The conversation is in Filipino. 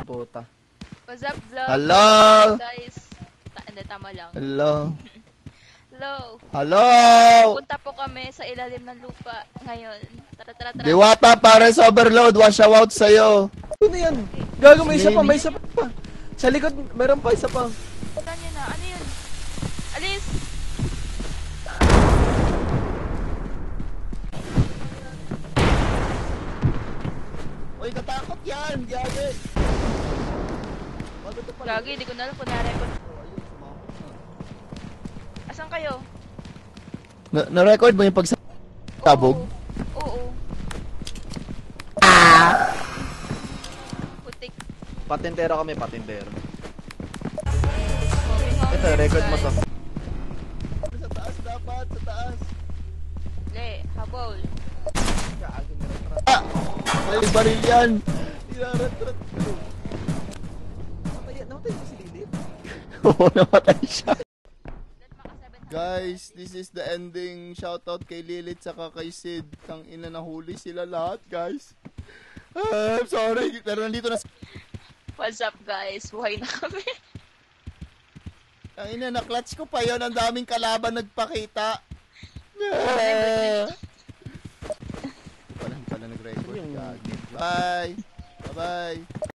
Puta. What's up, vlog? Hello? Guys. Hindi, tama lang. Hello? Hello. Hello? Punta po kami sa ilalim ng lupa ngayon. Tara, tara, tara. Diwata para sa overload. Wash out sa'yo. Ano yan? Gago, may isa pa, may isa pa. Sa likod, meron pa, isa pa. Saan yun na? Ano yun? Alis! Uy, natakot yan. Gagi. Gagi, di ko na alam kung na-record. Asan kayo? Na-record mo yung pagsabog? Oo. Putik. Patintero kami, patintero. Ito, record mo to. Sa taas dapat, sa taas. Le, habol. Ah! May baril yan. Tinarat-rat ko. Namatay mo si Lilith? Oo, namatay siya. Guys, this is the ending. Shoutout kay Lilith saka kay Sid. Tang ina, nahuli sila lahat, guys. I'm sorry, pero nandito na. What's up, guys? Buhay na kami. Ang ina, na-clutch ko pa yon. Ang daming kalaban nagpakita. Walang pala nag-record. Bye. Bye-bye.